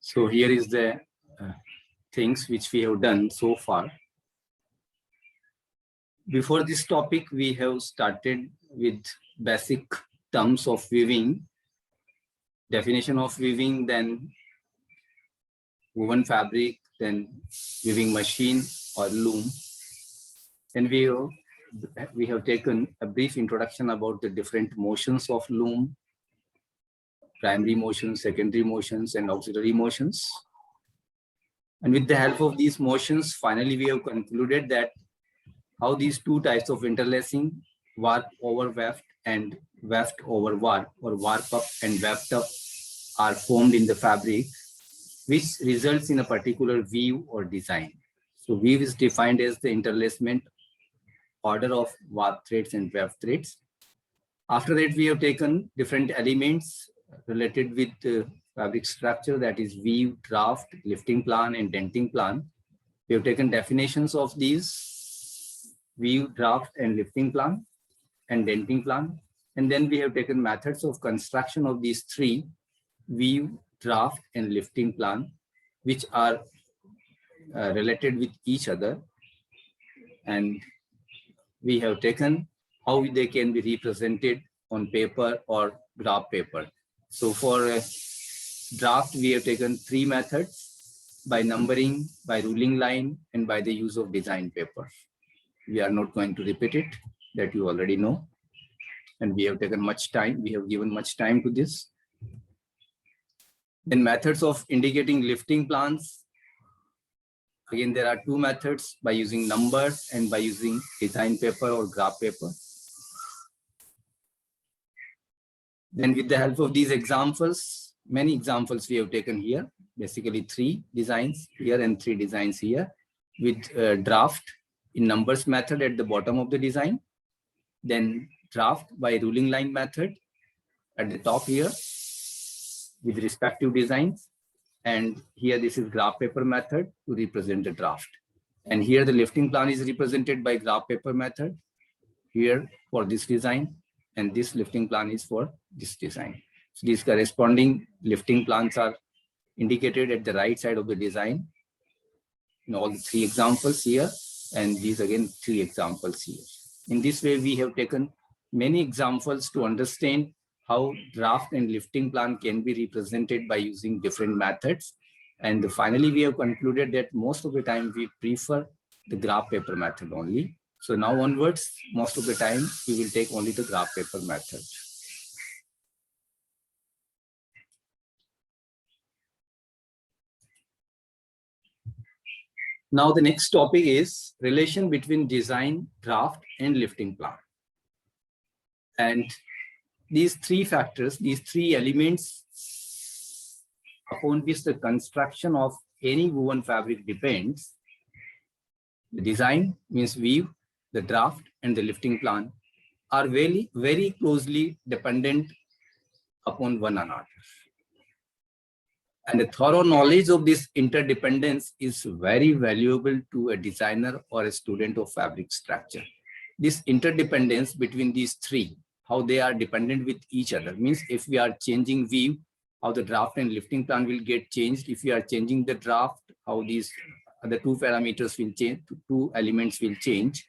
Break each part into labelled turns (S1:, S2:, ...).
S1: So here is the things which we have done so far. Before this topic, we have started with basic terms of weaving, definition of weaving, then woven fabric, then weaving machine or loom. Then we have taken a brief introduction about the different motions of loom, primary motions, secondary motions, and auxiliary motions. And with the help of these motions, finally, we have concluded that how these two types of interlacing, warp over weft and weft over warp, or warp up and weft up, are formed in the fabric, which results in a particular weave or design. So weave is defined as the interlacement order of warp threads and weft threads. After that, we have taken different elements related with fabric structure, that is weave, draft, lifting plan, and denting plan. We have taken definitions of these weave, draft, and lifting plan and denting plan. And then we have taken methods of construction of these three, weave, draft, and lifting plan, which are related with each other. And we have taken how they can be represented on paper or graph paper. So for draft, we have taken three methods: by numbering, by ruling line, and by the use of design paper. We are not going to repeat it, that you already know. And we have taken much time, we have given much time to this. Then methods of indicating lifting plans. Again, there are two methods: by using numbers and by using design paper or graph paper. Then with the help of these examples, many examples we have taken here, basically three designs here and three designs here, with draft in numbers method at the bottom of the design, then draft by ruling line method at the top here with respective designs. And here this is graph paper method to represent the draft. And here the lifting plan is represented by graph paper method here for this design, and this lifting plan is for this design. So these corresponding lifting plans are indicated at the right side of the design in all the three examples here, and these again three examples here. In this way, we have taken many examples to understand how draft and lifting plan can be represented by using different methods. And finally, we have concluded that most of the time we prefer the graph paper method only. So now onwards, most of the time, we will take only the graph paper method. Now the next topic is relation between design, draft, and lifting plan. And these three factors, these three elements upon which the construction of any woven fabric depends, the design means weave, the draft, and the lifting plan are very, very closely dependent upon one another. And a thorough knowledge of this interdependence is very valuable to a designer or a student of fabric structure. This interdependence between these three, how they are dependent with each other, means if we are changing weave, how the draft and lifting plan will get changed. If we are changing the draft, how these the two parameters will change, two elements will change.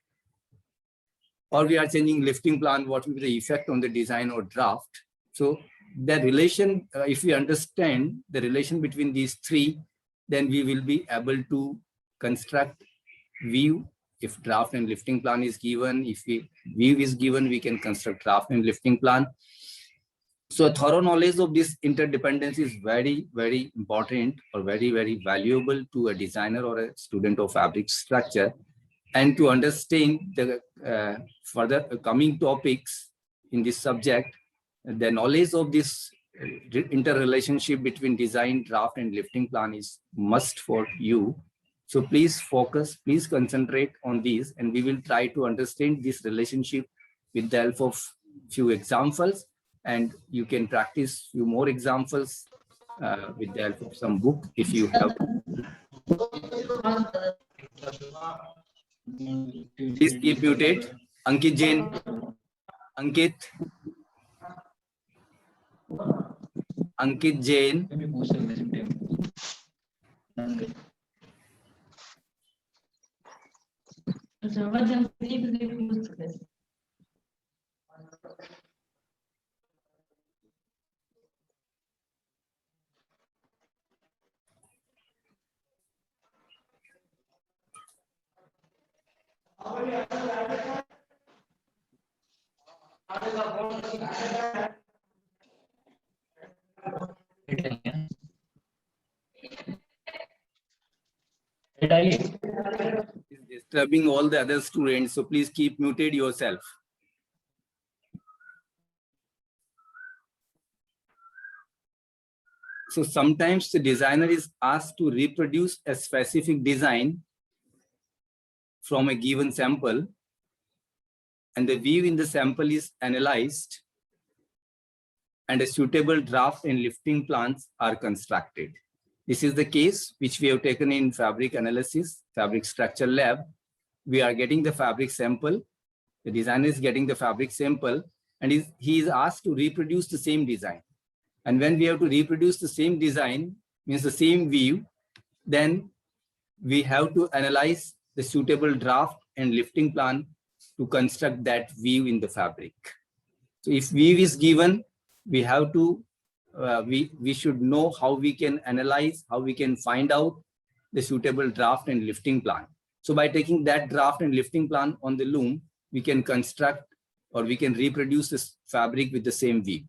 S1: Or we are changing lifting plan, what will be the effect on the design or draft. So the relation, if we understand the relation between these three, then we will be able to construct weave. If draft and lifting plan is given, if weave is given, we can construct draft and lifting plan. So a thorough knowledge of this interdependence is very, very important or very, very valuable to a designer or a student of fabric structure. And to understand the further coming topics in this subject, the knowledge of this interrelationship between design, draft, and lifting plan is must for you. So please focus, please concentrate on these, and we will try to understand this relationship with the help of few examples, and you can practice few more examples with the help of some book if you have. Please keep muted. Ankit Jain. Ankit. Ankit Jain. Is disturbing all the other students, so please keep muted yourself. So sometimes the designer is asked to reproduce a specific design from a given sample, and the view in the sample is analyzed, and a suitable draft and lifting plans are constructed. This is the case which we have taken in fabric analysis, fabric structure lab. We are getting the fabric sample. The designer is getting the fabric sample, and he is asked to reproduce the same design. And when we have to reproduce the same design, means the same view, then we have to analyze the suitable draft and lifting plan to construct that view in the fabric. So if view is given, we have to, we should know how we can analyze, how we can find out the suitable draft and lifting plan. So by taking that draft and lifting plan on the loom, we can construct or we can reproduce this fabric with the same view.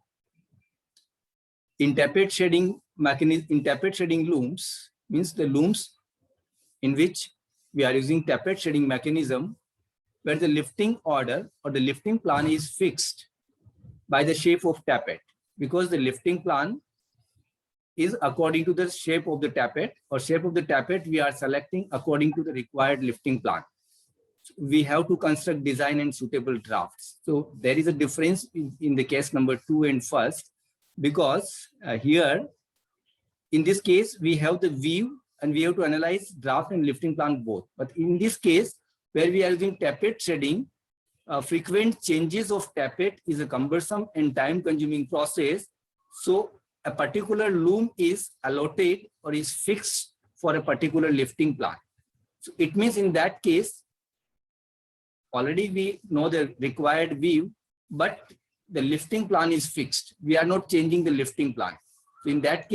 S1: In tapered shading mechanism, in tapered shading looms, means the looms in which we are using tapered shading mechanism, where the lifting order or the lifting plan is fixed by the shape of tappet, because the lifting plan is according to the shape of the tappet, or shape of the tappet we are selecting according to the required lifting plan. So we have to construct design and suitable drafts. So there is a difference in the case number 2 and first, because here in this case we have the view and we have to analyze draft and lifting plan both. But in this case, where we are using tappet shading, frequent changes of tappet is a cumbersome and time-consuming process. So a particular loom is allotted or is fixed for a particular lifting plan. So it means in that case, already we know the required view, but the lifting plan is fixed. We are not changing the lifting plan. So in that case,